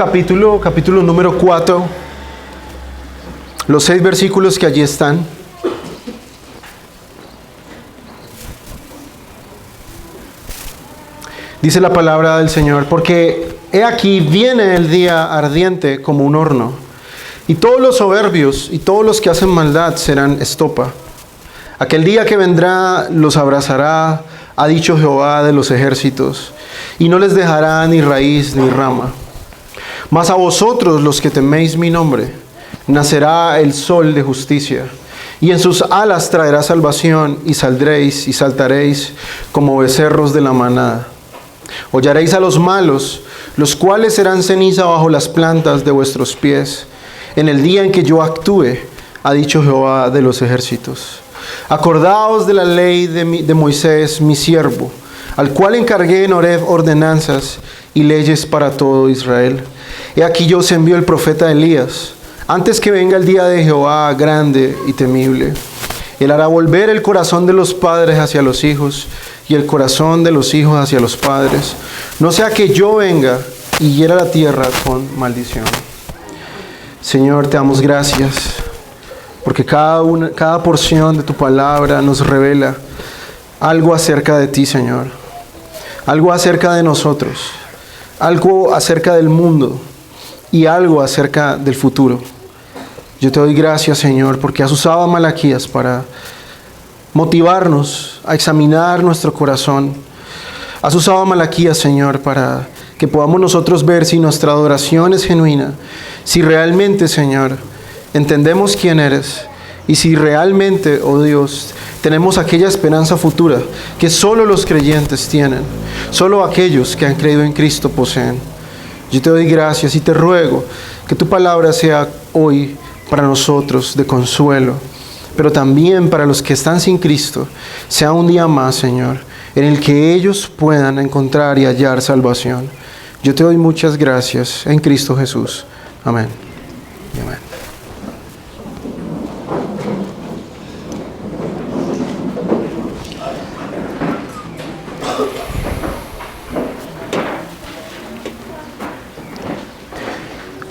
capítulo número 4, los 6 versículos que allí están. Dice la palabra del Señor: porque he aquí viene el día ardiente como un horno, y todos los soberbios y todos los que hacen maldad serán estopa. Aquel día que vendrá los abrazará, ha dicho Jehová de los ejércitos, y no les dejará ni raíz ni rama. Mas a vosotros, los que teméis mi nombre, nacerá el sol de justicia, y en sus alas traerá salvación, y saldréis y saltaréis como becerros de la manada. Hollaréis a los malos, los cuales serán ceniza bajo las plantas de vuestros pies, en el día en que yo actúe, ha dicho Jehová de los ejércitos. Acordaos de la ley de Moisés, mi siervo, al cual encargué en Horeb ordenanzas y leyes para todo Israel. He aquí yo os envío el profeta Elías, antes que venga el día de Jehová grande y temible. Él hará volver el corazón de los padres hacia los hijos, y el corazón de los hijos hacia los padres, no sea que yo venga y hiera la tierra con maldición. Señor, te damos gracias, porque cada porción de tu palabra nos revela algo acerca de ti, Señor. Algo acerca de nosotros, algo acerca del mundo y algo acerca del futuro. Yo te doy gracias, Señor, porque has usado a Malaquías para motivarnos a examinar nuestro corazón. Has usado a Malaquías, Señor, para que podamos nosotros ver si nuestra adoración es genuina, si realmente, Señor, entendemos quién eres, y si realmente, oh Dios, tenemos aquella esperanza futura que solo los creyentes tienen, solo aquellos que han creído en Cristo poseen. Yo te doy gracias y te ruego que tu palabra sea hoy para nosotros de consuelo, pero también para los que están sin Cristo, sea un día más, Señor, en el que ellos puedan encontrar y hallar salvación. Yo te doy muchas gracias en Cristo Jesús. Amén. Amén.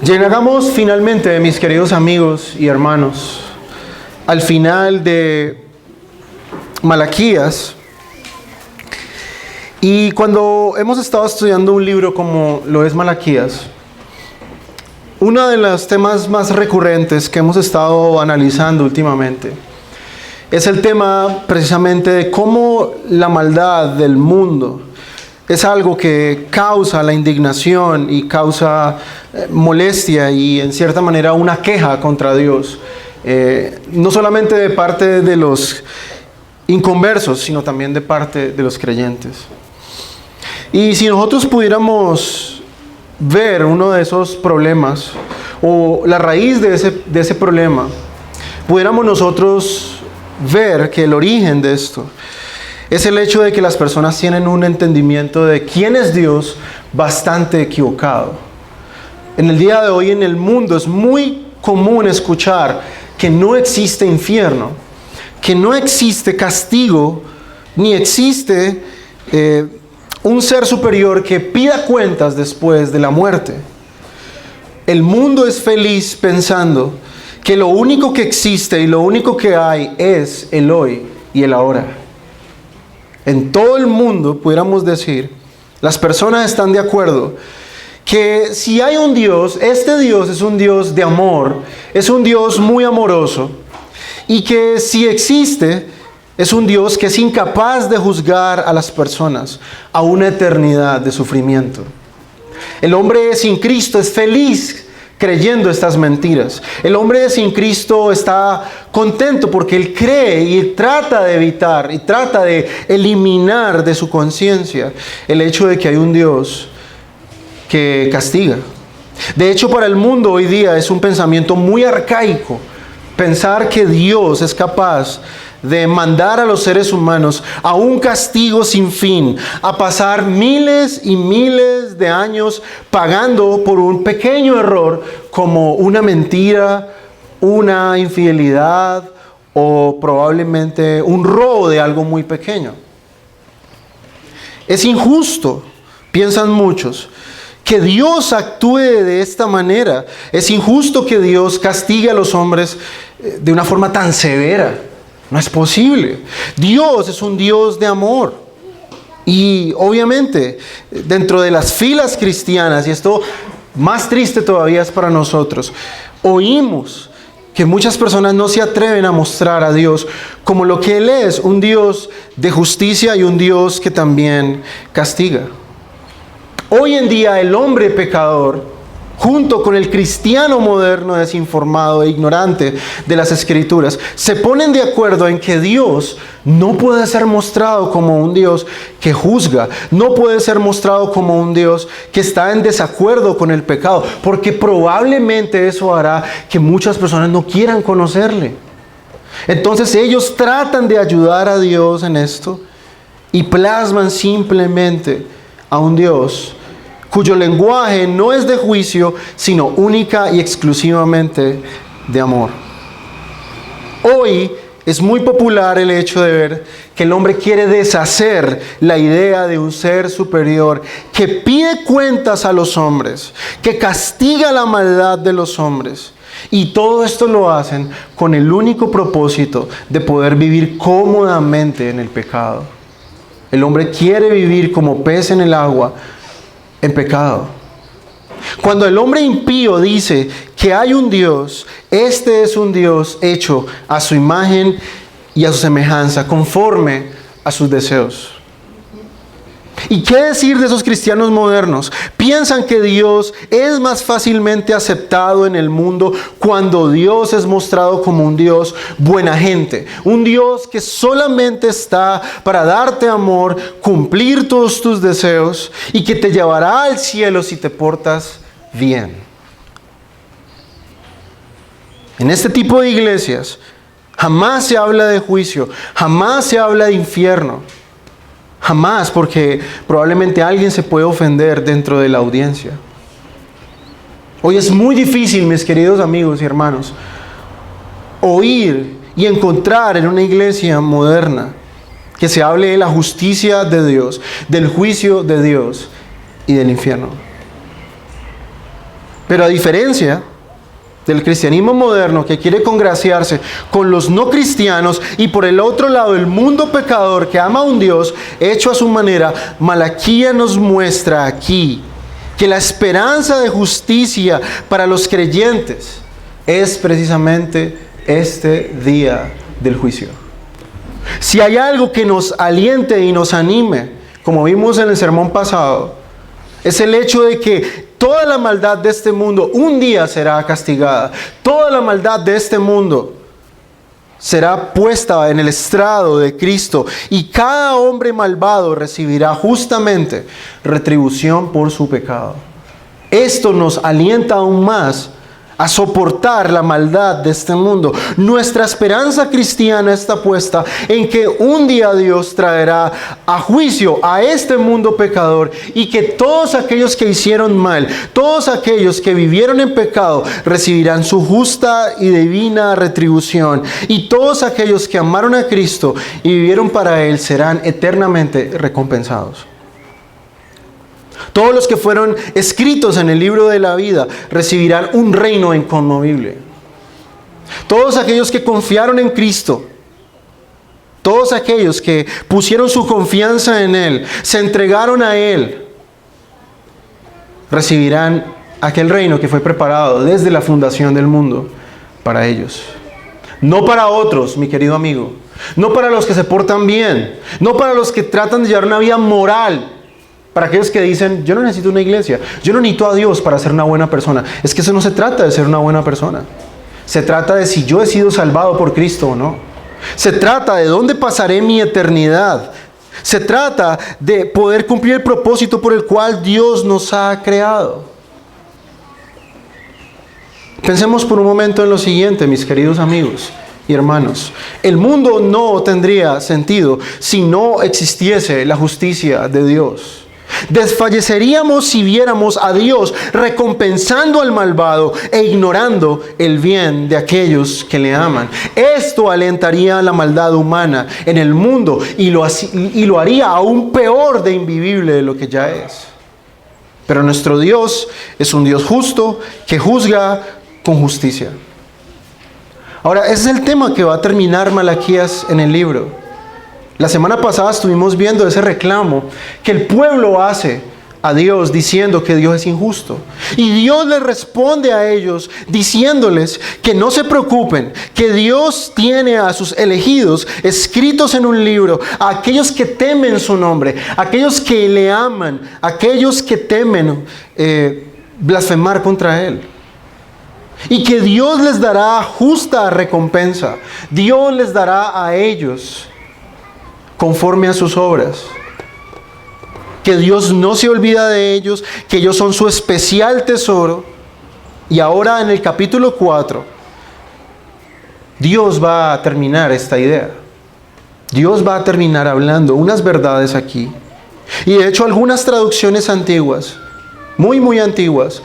Llegamos finalmente, mis queridos amigos y hermanos, al final de Malaquías. Y cuando hemos estado estudiando un libro como lo es Malaquías, uno de los temas más recurrentes que hemos estado analizando últimamente es el tema precisamente de cómo la maldad del mundo es algo que causa la indignación y causa molestia y en cierta manera una queja contra Dios. No solamente de parte de los inconversos, sino también de parte de los creyentes. Y si nosotros pudiéramos ver uno de esos problemas, o la raíz de ese problema, pudiéramos nosotros ver que el origen de esto es el hecho de que las personas tienen un entendimiento de quién es Dios bastante equivocado. En el día de hoy en el mundo es muy común escuchar que no existe infierno, que no existe castigo, ni existe un ser superior que pida cuentas después de la muerte. El mundo es feliz pensando que lo único que existe y lo único que hay es el hoy y el ahora. En todo el mundo, pudiéramos decir, las personas están de acuerdo que si hay un Dios, este Dios es un Dios de amor, es un Dios muy amoroso, y que si existe, es un Dios que es incapaz de juzgar a las personas a una eternidad de sufrimiento. El hombre sin Cristo es feliz creyendo estas mentiras. El hombre sin Cristo está contento porque él cree y trata de evitar y trata de eliminar de su conciencia el hecho de que hay un Dios que castiga. De hecho, para el mundo hoy día es un pensamiento muy arcaico pensar que Dios es capaz de mandar a los seres humanos a un castigo sin fin, a pasar miles y miles de años pagando por un pequeño error como una mentira, una infidelidad o probablemente un robo de algo muy pequeño. Es injusto, piensan muchos, que Dios actúe de esta manera. Es injusto que Dios castigue a los hombres de una forma tan severa. No es posible. Dios es un Dios de amor. Y obviamente, dentro de las filas cristianas, y esto más triste todavía es para nosotros, oímos que muchas personas no se atreven a mostrar a Dios como lo que Él es, un Dios de justicia y un Dios que también castiga. Hoy en día el hombre pecador, junto con el cristiano moderno desinformado e ignorante de las Escrituras, se ponen de acuerdo en que Dios no puede ser mostrado como un Dios que juzga, no puede ser mostrado como un Dios que está en desacuerdo con el pecado, porque probablemente eso hará que muchas personas no quieran conocerle. Entonces ellos tratan de ayudar a Dios en esto y plasman simplemente a un Dios cuyo lenguaje no es de juicio, sino única y exclusivamente de amor. Hoy es muy popular el hecho de ver que el hombre quiere deshacer la idea de un ser superior que pide cuentas a los hombres, que castiga la maldad de los hombres. Y todo esto lo hacen con el único propósito de poder vivir cómodamente en el pecado. El hombre quiere vivir como pez en el agua, en pecado. Cuando el hombre impío dice que hay un Dios, este es un Dios hecho a su imagen y a su semejanza, conforme a sus deseos. ¿Y qué decir de esos cristianos modernos? Piensan que Dios es más fácilmente aceptado en el mundo cuando Dios es mostrado como un Dios buena gente, un Dios que solamente está para darte amor, cumplir todos tus deseos y que te llevará al cielo si te portas bien. En este tipo de iglesias jamás se habla de juicio, jamás se habla de infierno. Jamás, porque probablemente alguien se puede ofender dentro de la audiencia. Hoy es muy difícil, mis queridos amigos y hermanos, oír y encontrar en una iglesia moderna que se hable de la justicia de Dios, del juicio de Dios y del infierno. Pero a diferencia del cristianismo moderno que quiere congraciarse con los no cristianos y por el otro lado el mundo pecador que ama a un Dios hecho a su manera, Malaquías nos muestra aquí que la esperanza de justicia para los creyentes es precisamente este día del juicio. Si hay algo que nos aliente y nos anime, como vimos en el sermón pasado, es el hecho de que toda la maldad de este mundo un día será castigada. Toda la maldad de este mundo será puesta en el estrado de Cristo y cada hombre malvado recibirá justamente retribución por su pecado. Esto nos alienta aún más a soportar la maldad de este mundo. Nuestra esperanza cristiana está puesta en que un día Dios traerá a juicio a este mundo pecador y que todos aquellos que hicieron mal, todos aquellos que vivieron en pecado, recibirán su justa y divina retribución. Y todos aquellos que amaron a Cristo y vivieron para Él serán eternamente recompensados. Todos los que fueron escritos en el libro de la vida recibirán un reino inconmovible. Todos aquellos que confiaron en Cristo, todos aquellos que pusieron su confianza en Él, se entregaron a Él, recibirán aquel reino que fue preparado desde la fundación del mundo para ellos. No para otros, mi querido amigo, no para los que se portan bien, no para los que tratan de llevar una vida moral. Para aquellos que dicen, yo no necesito una iglesia, yo no necesito a Dios para ser una buena persona. Es que eso no se trata de ser una buena persona. Se trata de si yo he sido salvado por Cristo o no. Se trata de dónde pasaré mi eternidad. Se trata de poder cumplir el propósito por el cual Dios nos ha creado. Pensemos por un momento en lo siguiente, mis queridos amigos y hermanos. El mundo no tendría sentido si no existiese la justicia de Dios. Desfalleceríamos si viéramos a Dios recompensando al malvado e ignorando el bien de aquellos que le aman. Esto alentaría la maldad humana en el mundo y lo haría aún peor de invivible de lo que ya es. Pero nuestro Dios es un Dios justo que juzga con justicia. Ahora, ese es el tema que va a terminar Malaquías en el libro. La semana pasada estuvimos viendo ese reclamo que el pueblo hace a Dios diciendo que Dios es injusto. Y Dios les responde a ellos diciéndoles que no se preocupen, que Dios tiene a sus elegidos escritos en un libro, a aquellos que temen su nombre, a aquellos que le aman, a aquellos que temen blasfemar contra Él. Y que Dios les dará justa recompensa. Dios les dará a ellos conforme a sus obras. Que Dios no se olvida de ellos, que ellos son su especial tesoro. Y ahora en el capítulo 4, Dios va a terminar esta idea. Dios va a terminar hablando unas verdades aquí. Y de hecho algunas traducciones antiguas, muy antiguas,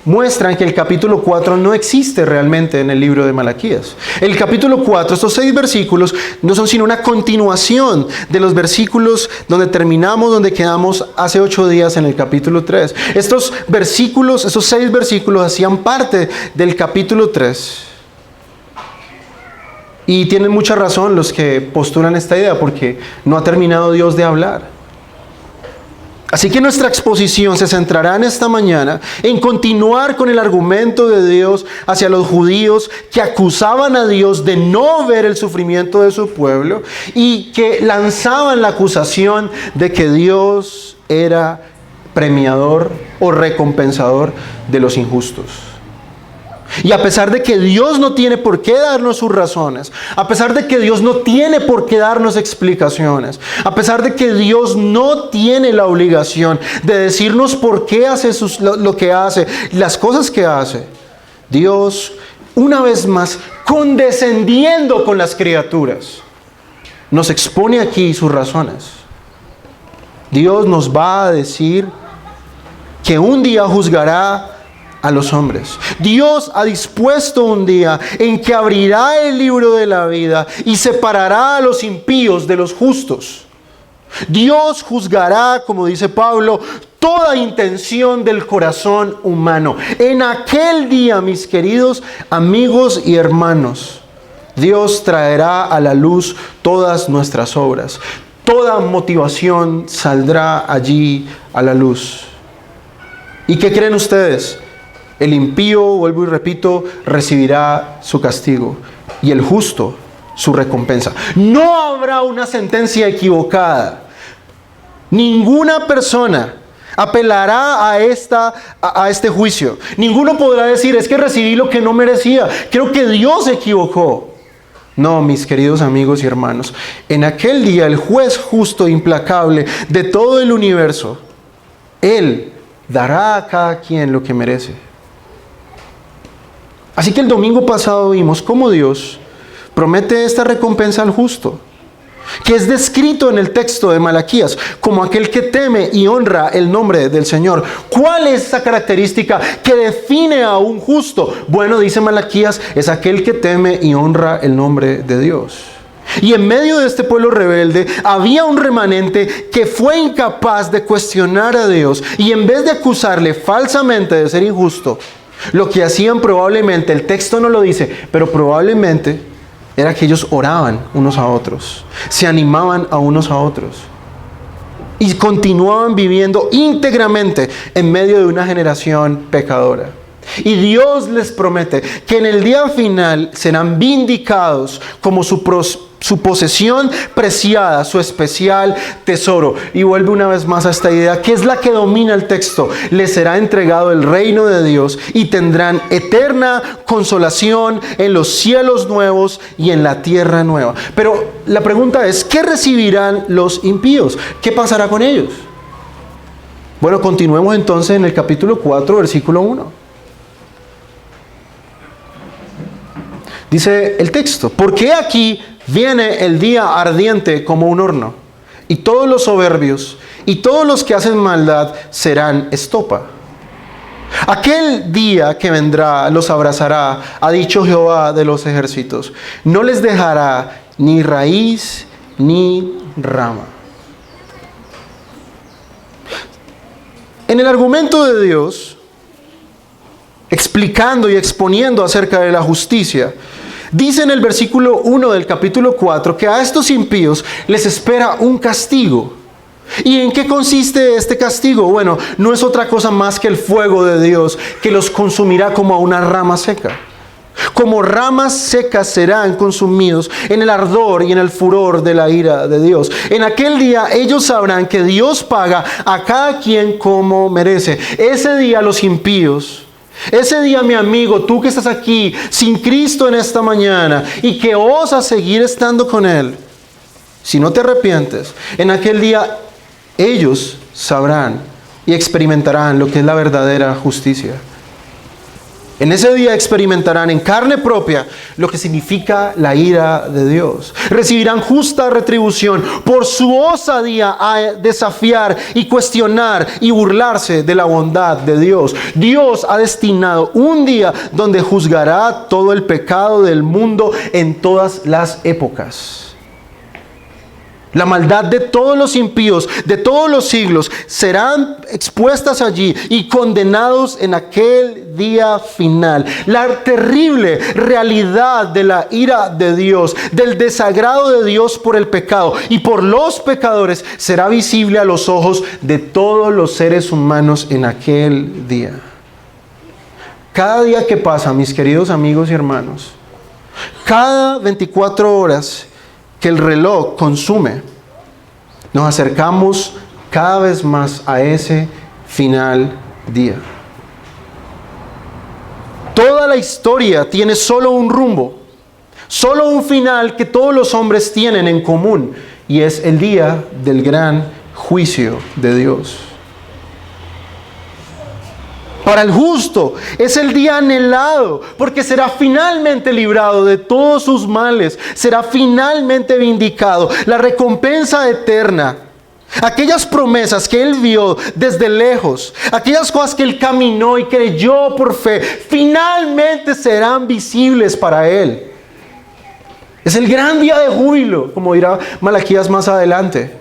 muestran que el capítulo 4 no existe realmente en el libro de Malaquías. El capítulo 4, estos 6 versículos, no son sino una continuación de los versículos donde terminamos, donde quedamos hace 8 días en el capítulo 3. Estos versículos, esos 6 versículos hacían parte del capítulo 3. Y tienen mucha razón los que postulan esta idea, porque no ha terminado Dios de hablar. Así que nuestra exposición se centrará en esta mañana en continuar con el argumento de Dios hacia los judíos que acusaban a Dios de no ver el sufrimiento de su pueblo y que lanzaban la acusación de que Dios era premiador o recompensador de los injustos. Y a pesar de que Dios no tiene por qué darnos sus razones, a pesar de que Dios no tiene por qué darnos explicaciones, a pesar de que Dios no tiene la obligación de decirnos por qué hace lo que hace, las cosas que hace, Dios, una vez más, condescendiendo con las criaturas, nos expone aquí sus razones. Dios nos va a decir que un día juzgará a los hombres. Dios ha dispuesto un día en que abrirá el libro de la vida y separará a los impíos de los justos. Dios juzgará, como dice Pablo, toda intención del corazón humano. En aquel día, mis queridos amigos y hermanos, Dios traerá a la luz todas nuestras obras. Toda motivación saldrá allí a la luz. ¿Y qué creen ustedes? El impío, vuelvo y repito, recibirá su castigo y el justo su recompensa. No habrá una sentencia equivocada. Ninguna persona apelará a este juicio. Ninguno podrá decir, es que recibí lo que no merecía. Creo que Dios se equivocó. No, mis queridos amigos y hermanos, en aquel día el juez justo e implacable de todo el universo, Él dará a cada quien lo que merece. Así que el domingo pasado vimos cómo Dios promete esta recompensa al justo, que es descrito en el texto de Malaquías como aquel que teme y honra el nombre del Señor. ¿Cuál es esa característica que define a un justo? Bueno, dice Malaquías, es aquel que teme y honra el nombre de Dios. Y en medio de este pueblo rebelde había un remanente que fue incapaz de cuestionar a Dios y en vez de acusarle falsamente de ser injusto, lo que hacían probablemente, el texto no lo dice, pero probablemente era que ellos oraban unos a otros, se animaban a unos a otros y continuaban viviendo íntegramente en medio de una generación pecadora. Y Dios les promete que en el día final serán vindicados como su posesión preciada, su especial tesoro. Y vuelve una vez más a esta idea que es la que domina el texto. Les será entregado el reino de Dios y tendrán eterna consolación en los cielos nuevos y en la tierra nueva. Pero la pregunta es, ¿qué recibirán los impíos? ¿Qué pasará con ellos? Bueno, continuemos entonces en el capítulo 4, versículo 1. Dice el texto, porque aquí viene el día ardiente como un horno, y todos los soberbios y todos los que hacen maldad serán estopa. Aquel día que vendrá los abrazará, ha dicho Jehová de los ejércitos, no les dejará ni raíz ni rama. En el argumento de Dios, explicando y exponiendo acerca de la justicia, dice en el versículo 1 del capítulo 4 que a estos impíos les espera un castigo. ¿Y en qué consiste este castigo? Bueno, no es otra cosa más que el fuego de Dios que los consumirá como a una rama seca. Como ramas secas serán consumidos en el ardor y en el furor de la ira de Dios. En aquel día ellos sabrán que Dios paga a cada quien como merece. Ese día los impíos, ese día mi amigo, tú que estás aquí sin Cristo en esta mañana y que osas seguir estando con Él, si no te arrepientes, en aquel día ellos sabrán y experimentarán lo que es la verdadera justicia. En ese día experimentarán en carne propia lo que significa la ira de Dios. Recibirán justa retribución por su osadía a desafiar y cuestionar y burlarse de la bondad de Dios. Dios ha destinado un día donde juzgará todo el pecado del mundo en todas las épocas. La maldad de todos los impíos, de todos los siglos, serán expuestas allí y condenados en aquel día final. La terrible realidad de la ira de Dios, del desagrado de Dios por el pecado y por los pecadores, será visible a los ojos de todos los seres humanos en aquel día. Cada día que pasa, mis queridos amigos y hermanos, cada 24 horas que el reloj consume, nos acercamos cada vez más a ese final día. Toda la historia tiene solo un rumbo, solo un final que todos los hombres tienen en común, y es el día del gran juicio de Dios. Para el justo es el día anhelado, porque será finalmente librado de todos sus males, será finalmente vindicado, la recompensa eterna. Aquellas promesas que él vio desde lejos, aquellas cosas que él caminó y creyó por fe, finalmente serán visibles para él. Es el gran día de júbilo, como dirá Malaquías más adelante.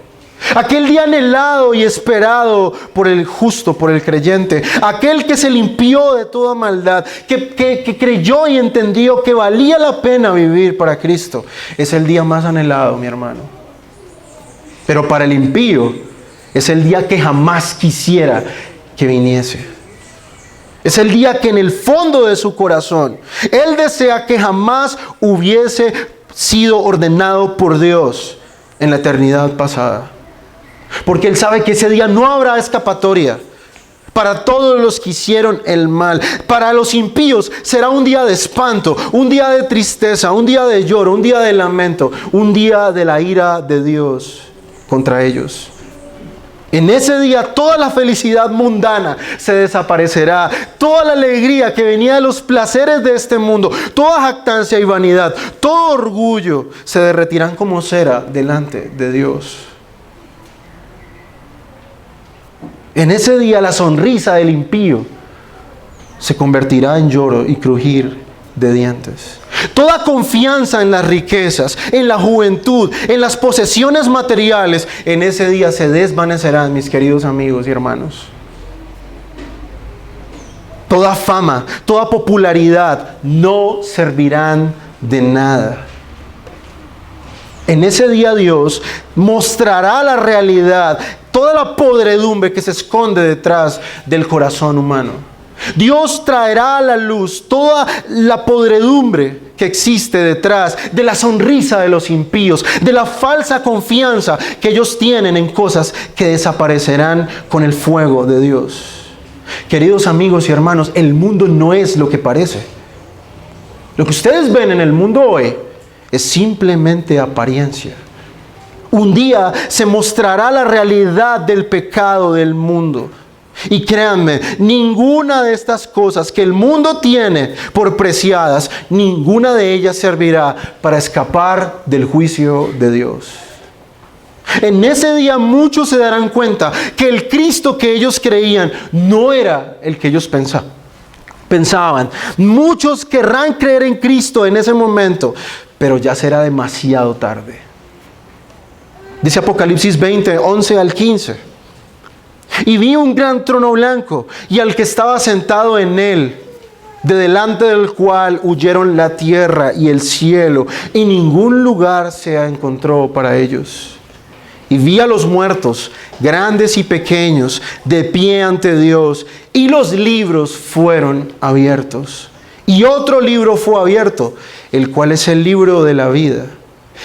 Aquel día anhelado y esperado por el justo, por el creyente, aquel que se limpió de toda maldad, que creyó y entendió que valía la pena vivir para Cristo. Es el día más anhelado, mi hermano. Pero para el impío es el día que jamás quisiera que viniese. Es el día que en el fondo de su corazón él desea que jamás hubiese sido ordenado por Dios en la eternidad pasada. Porque él sabe que ese día no habrá escapatoria para todos los que hicieron el mal. Para los impíos será un día de espanto, un día de tristeza, un día de lloro, un día de lamento, un día de la ira de Dios contra ellos. En ese día toda la felicidad mundana se desaparecerá, toda la alegría que venía de los placeres de este mundo, toda jactancia y vanidad, todo orgullo se derretirán como cera delante de Dios. En ese día la sonrisa del impío se convertirá en lloro y crujir de dientes. Toda confianza en las riquezas, en la juventud, en las posesiones materiales, en ese día se desvanecerán, mis queridos amigos y hermanos. Toda fama, toda popularidad no servirán de nada. En ese día Dios mostrará la realidad, toda la podredumbre que se esconde detrás del corazón humano. Dios traerá a la luz toda la podredumbre que existe detrás de la sonrisa de los impíos, de la falsa confianza que ellos tienen en cosas que desaparecerán con el fuego de Dios. Queridos amigos y hermanos, el mundo no es lo que parece. Lo que ustedes ven en el mundo hoy es simplemente apariencia. Un día se mostrará la realidad del pecado del mundo. Y créanme, ninguna de estas cosas que el mundo tiene por preciadas, ninguna de ellas servirá para escapar del juicio de Dios. En ese día muchos se darán cuenta que el Cristo que ellos creían no era el que ellos pensaban. Muchos querrán creer en Cristo en ese momento, pero ya será demasiado tarde. Dice Apocalipsis 20, 11 al 15. Y vi un gran trono blanco y al que estaba sentado en él, de delante del cual huyeron la tierra y el cielo, y ningún lugar se encontró para ellos. Y vi a los muertos, grandes y pequeños, de pie ante Dios, y los libros fueron abiertos. Y otro libro fue abierto, el cual es el libro de la vida.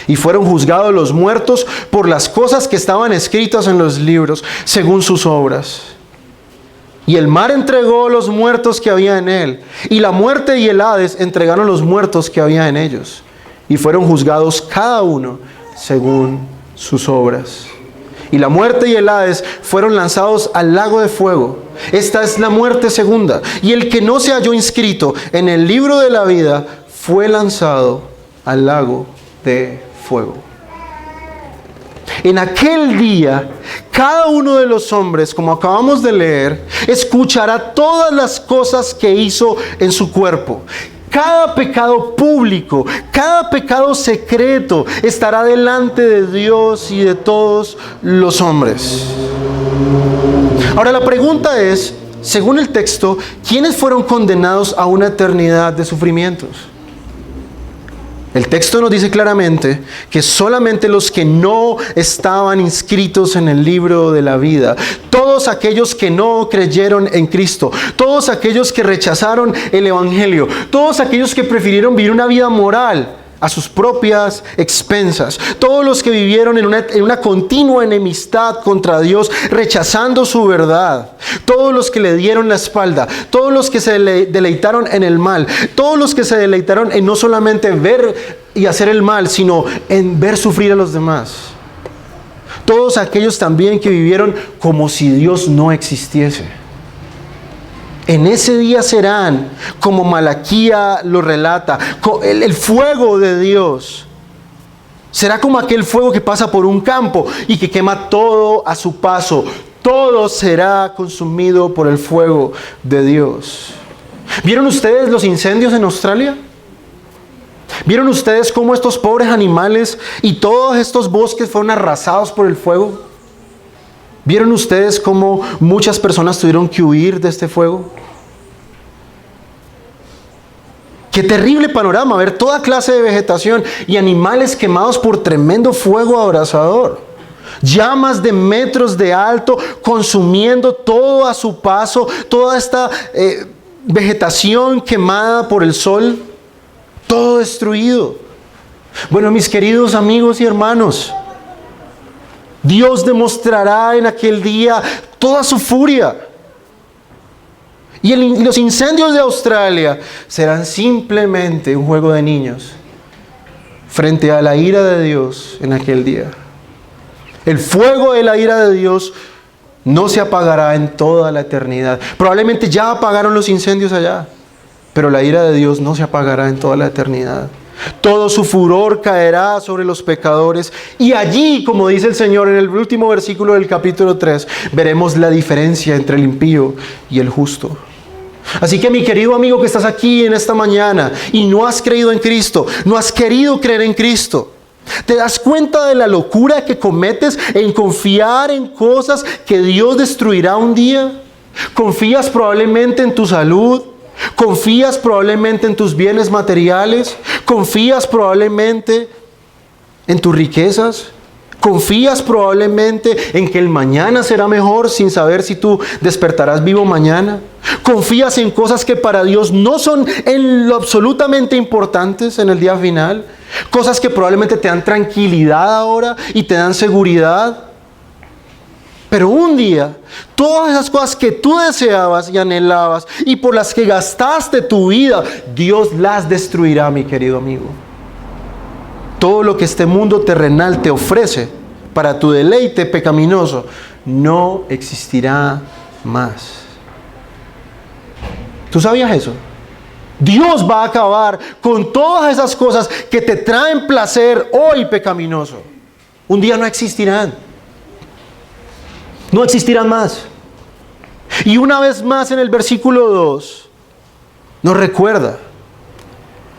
Y fueron juzgados los muertos por las cosas que estaban escritas en los libros, según sus obras. Y el mar entregó los muertos que había en él, y la muerte y el Hades entregaron los muertos que había en ellos. Y fueron juzgados cada uno según sus obras. Y la muerte y el Hades fueron lanzados al lago de fuego. Esta es la muerte segunda. Y el que no se halló inscrito en el libro de la vida fue lanzado al lago de fuego. En aquel día, cada uno de los hombres, como acabamos de leer, escuchará todas las cosas que hizo en su cuerpo. Cada pecado público, cada pecado secreto estará delante de Dios y de todos los hombres. Ahora la pregunta es, según el texto, ¿quiénes fueron condenados a una eternidad de sufrimientos? El texto nos dice claramente que solamente los que no estaban inscritos en el libro de la vida, todos aquellos que no creyeron en Cristo, todos aquellos que rechazaron el Evangelio, todos aquellos que prefirieron vivir una vida moral a sus propias expensas, todos los que vivieron en una continua enemistad contra Dios, rechazando su verdad, todos los que le dieron la espalda, todos los que se deleitaron en el mal, todos los que se deleitaron en no solamente ver y hacer el mal, sino en ver sufrir a los demás. Todos aquellos también que vivieron como si Dios no existiese. En ese día serán, como Malaquía lo relata, el fuego de Dios. Será como aquel fuego que pasa por un campo y que quema todo a su paso. Todo será consumido por el fuego de Dios. ¿Vieron ustedes los incendios en Australia? ¿Vieron ustedes cómo estos pobres animales y todos estos bosques fueron arrasados por el fuego? ¿Vieron ustedes cómo muchas personas tuvieron que huir de este fuego? Qué terrible panorama, ver toda clase de vegetación y animales quemados por tremendo fuego abrasador. Llamas de metros de alto consumiendo todo a su paso, toda esta vegetación quemada por el sol, todo destruido. Bueno, mis queridos amigos y hermanos, Dios demostrará en aquel día toda su furia. Y los incendios de Australia serán simplemente un juego de niños frente a la ira de Dios en aquel día. El fuego de la ira de Dios no se apagará en toda la eternidad. Probablemente ya apagaron los incendios allá, pero la ira de Dios no se apagará en toda la eternidad. Todo su furor caerá sobre los pecadores y allí, como dice el Señor en el último versículo del capítulo 3, veremos la diferencia entre el impío y el justo. Así que mi querido amigo que estás aquí en esta mañana y no has creído en Cristo, no has querido creer en Cristo, ¿te das cuenta de la locura que cometes en confiar en cosas que Dios destruirá un día? ¿Confías probablemente en tu salud? ¿Confías probablemente en tus bienes materiales? ¿Confías probablemente en tus riquezas? ¿Confías probablemente en que el mañana será mejor sin saber si tú despertarás vivo mañana? ¿Confías en cosas que para Dios no son en lo absolutamente importantes en el día final? Cosas que probablemente te dan tranquilidad ahora y te dan seguridad. Pero un día, todas esas cosas que tú deseabas y anhelabas y por las que gastaste tu vida, Dios las destruirá, mi querido amigo. Todo lo que este mundo terrenal te ofrece para tu deleite pecaminoso no existirá más. ¿Tú sabías eso? Dios va a acabar con todas esas cosas que te traen placer hoy pecaminoso. Un día no existirán. No existirán más. Y una vez más en el versículo 2 nos recuerda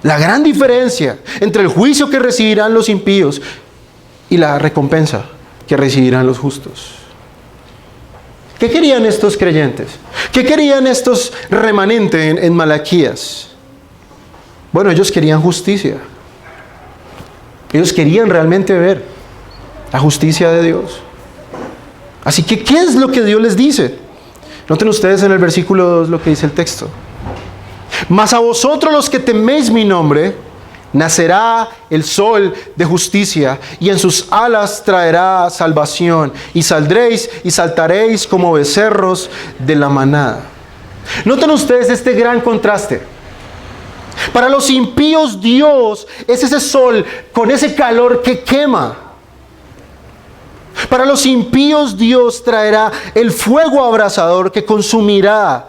la gran diferencia entre el juicio que recibirán los impíos y la recompensa que recibirán los justos. ¿Qué querían estos creyentes? ¿Qué querían estos remanentes en Malaquías? Bueno, ellos querían justicia. Ellos querían realmente ver la justicia de Dios. Así que, ¿qué es lo que Dios les dice? Noten ustedes en el versículo 2 lo que dice el texto. Mas a vosotros los que teméis mi nombre, nacerá el sol de justicia, y en sus alas traerá salvación, y saldréis y saltaréis como becerros de la manada. Noten ustedes este gran contraste. Para los impíos, Dios es ese sol con ese calor que quema. Para los impíos, Dios traerá el fuego abrasador que consumirá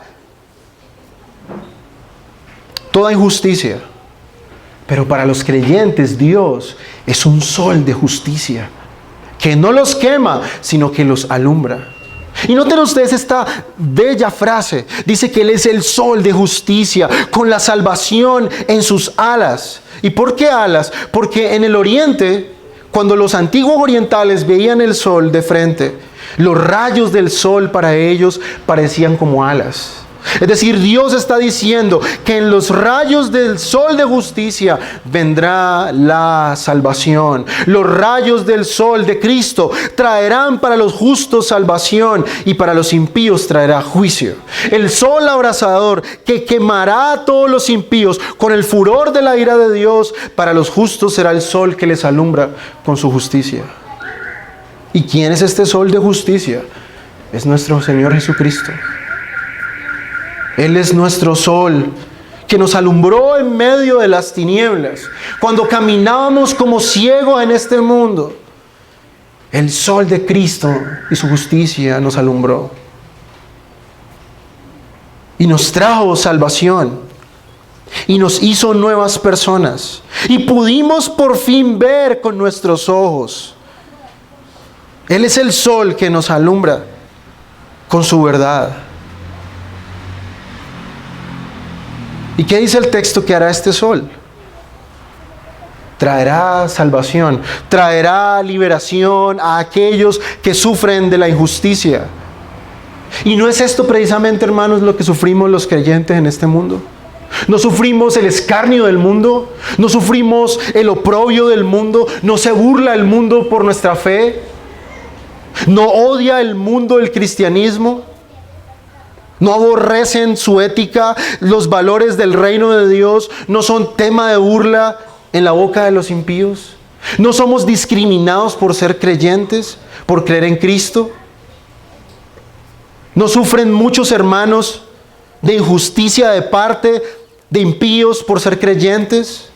toda injusticia. Pero para los creyentes, Dios es un sol de justicia que no los quema, sino que los alumbra. Y noten ustedes esta bella frase. Dice que Él es el sol de justicia, con la salvación en sus alas. ¿Y por qué alas? Porque en el oriente, cuando los antiguos orientales veían el sol de frente, los rayos del sol para ellos parecían como alas. Es decir, Dios está diciendo que en los rayos del sol de justicia vendrá la salvación. Los rayos del sol de Cristo traerán para los justos salvación, y para los impíos traerá juicio. El sol abrasador que quemará a todos los impíos con el furor de la ira de Dios, para los justos será el sol que les alumbra con su justicia. ¿Y quién es este sol de justicia? Es nuestro Señor Jesucristo. Él es nuestro sol, que nos alumbró en medio de las tinieblas, cuando caminábamos como ciegos en este mundo. El sol de Cristo y su justicia nos alumbró. Y nos trajo salvación. Y nos hizo nuevas personas. Y pudimos por fin ver con nuestros ojos. Él es el sol que nos alumbra con su verdad. ¿Y qué dice el texto que hará este sol? Traerá salvación, traerá liberación a aquellos que sufren de la injusticia. ¿Y no es esto precisamente, hermanos, lo que sufrimos los creyentes en este mundo? ¿No sufrimos el escarnio del mundo? ¿No sufrimos el oprobio del mundo? ¿No se burla el mundo por nuestra fe? ¿No odia el mundo el cristianismo? ¿No aborrecen su ética? ¿Los valores del reino de Dios no son tema de burla en la boca de los impíos? ¿No somos discriminados por ser creyentes, por creer en Cristo? ¿No sufren muchos hermanos de injusticia de parte de impíos por ser creyentes?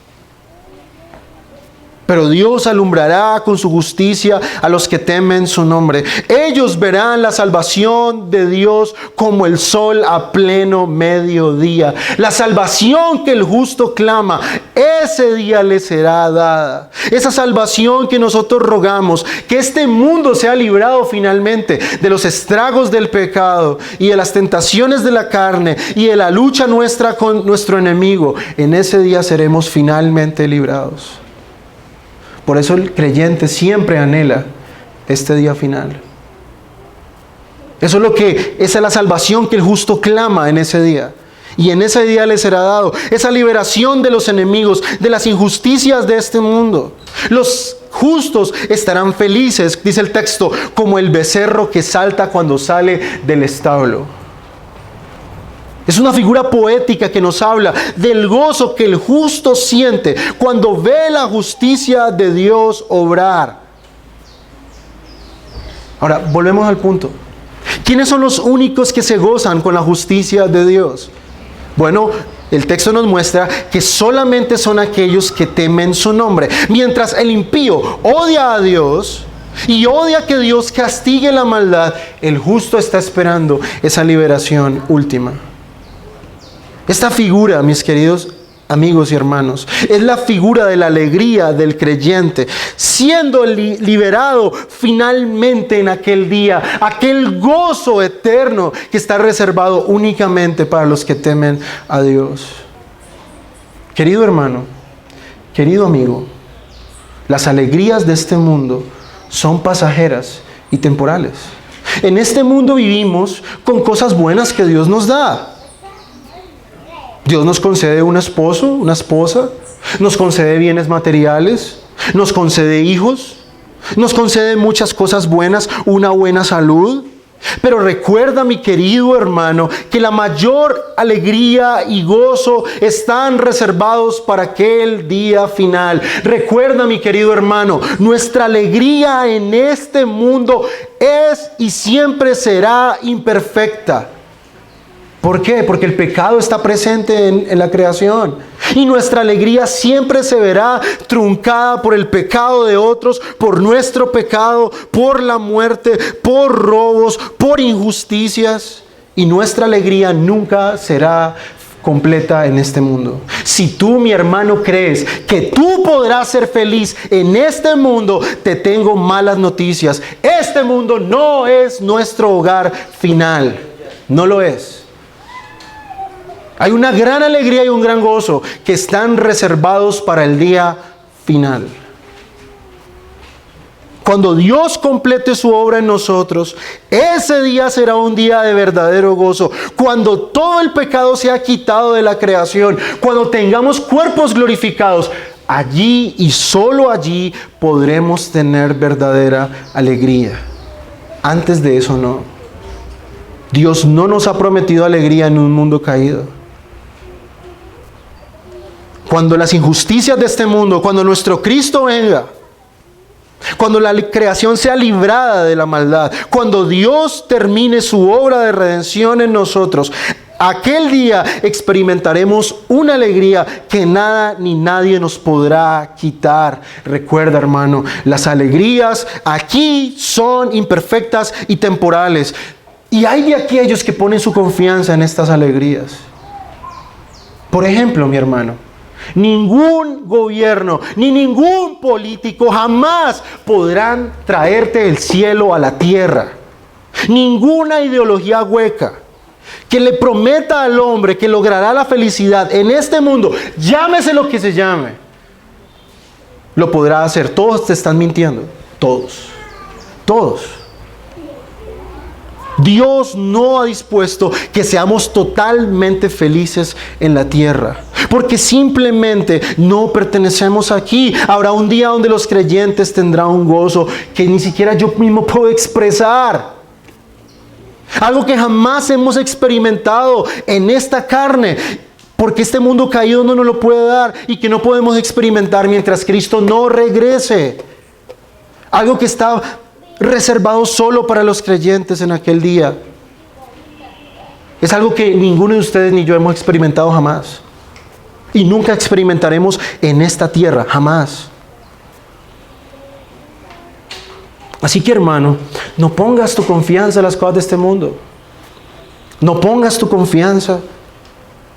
Pero Dios alumbrará con su justicia a los que temen su nombre. Ellos verán la salvación de Dios como el sol a pleno mediodía. La salvación que el justo clama, ese día le será dada. Esa salvación que nosotros rogamos, que este mundo sea librado finalmente de los estragos del pecado y de las tentaciones de la carne y de la lucha nuestra con nuestro enemigo. En ese día seremos finalmente librados. Por eso el creyente siempre anhela este día final. Esa es la salvación que el justo clama en ese día. Y en ese día le será dado esa liberación de los enemigos, de las injusticias de este mundo. Los justos estarán felices, dice el texto, como el becerro que salta cuando sale del establo. Es una figura poética que nos habla del gozo que el justo siente cuando ve la justicia de Dios obrar. Ahora, volvemos al punto. ¿Quiénes son los únicos que se gozan con la justicia de Dios? Bueno, el texto nos muestra que solamente son aquellos que temen su nombre. Mientras el impío odia a Dios y odia que Dios castigue la maldad, el justo está esperando esa liberación última. Esta figura, mis queridos amigos y hermanos, es la figura de la alegría del creyente, siendo liberado finalmente en aquel día, aquel gozo eterno que está reservado únicamente para los que temen a Dios. Querido hermano, querido amigo, las alegrías de este mundo son pasajeras y temporales. En este mundo vivimos con cosas buenas que Dios nos da. Dios nos concede un esposo, una esposa, nos concede bienes materiales, nos concede hijos, nos concede muchas cosas buenas, una buena salud. Pero recuerda, mi querido hermano, que la mayor alegría y gozo están reservados para aquel día final. Recuerda, mi querido hermano, nuestra alegría en este mundo es y siempre será imperfecta. ¿Por qué? Porque el pecado está presente en la creación. Y nuestra alegría siempre se verá truncada por el pecado de otros, por nuestro pecado, por la muerte, por robos, por injusticias. Y nuestra alegría nunca será completa en este mundo. Si tú, mi hermano, crees que tú podrás ser feliz en este mundo, te tengo malas noticias. Este mundo no es nuestro hogar final. No lo es. Hay una gran alegría y un gran gozo que están reservados para el día final. Cuando Dios complete su obra en nosotros, ese día será un día de verdadero gozo. Cuando todo el pecado sea quitado de la creación, cuando tengamos cuerpos glorificados, allí y solo allí podremos tener verdadera alegría. Antes de eso no. Dios no nos ha prometido alegría en un mundo caído. Cuando las injusticias de este mundo, cuando nuestro Cristo venga, cuando la creación sea librada de la maldad, cuando Dios termine su obra de redención en nosotros, aquel día experimentaremos una alegría que nada ni nadie nos podrá quitar. Recuerda, hermano, las alegrías aquí son imperfectas y temporales. Y hay de aquellos que ponen su confianza en estas alegrías. Por ejemplo, mi hermano, ningún gobierno ni ningún político jamás podrán traerte el cielo a la tierra. Ninguna ideología hueca que le prometa al hombre que logrará la felicidad en este mundo, llámese lo que se llame, lo podrá hacer. Todos te están mintiendo. Todos. Dios no ha dispuesto que seamos totalmente felices en la tierra, porque simplemente no pertenecemos aquí. Habrá un día donde los creyentes tendrán un gozo que ni siquiera yo mismo puedo expresar. Algo que jamás hemos experimentado en esta carne, porque este mundo caído no nos lo puede dar y que no podemos experimentar mientras Cristo no regrese. Algo que está reservado solo para los creyentes en aquel día. Es algo que ninguno de ustedes ni yo hemos experimentado jamás. Y nunca experimentaremos en esta tierra, jamás. Así que, hermano, no pongas tu confianza en las cosas de este mundo. No pongas tu confianza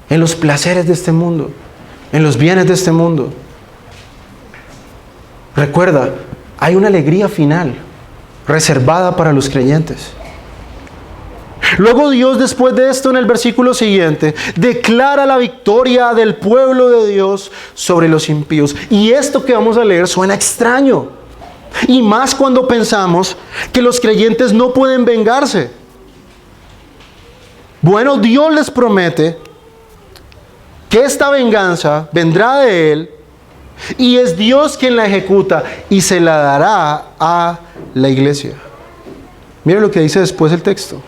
en los placeres de este mundo, en los bienes de este mundo. Recuerda, hay una alegría final reservada para los creyentes. Luego Dios, después de esto, en el versículo siguiente, declara la victoria del pueblo de Dios sobre los impíos. Y esto que vamos a leer suena extraño. Y más cuando pensamos que los creyentes no pueden vengarse. Bueno, Dios les promete que esta venganza vendrá de Él, y es Dios quien la ejecuta y se la dará a la iglesia. Mira lo que dice después el texto.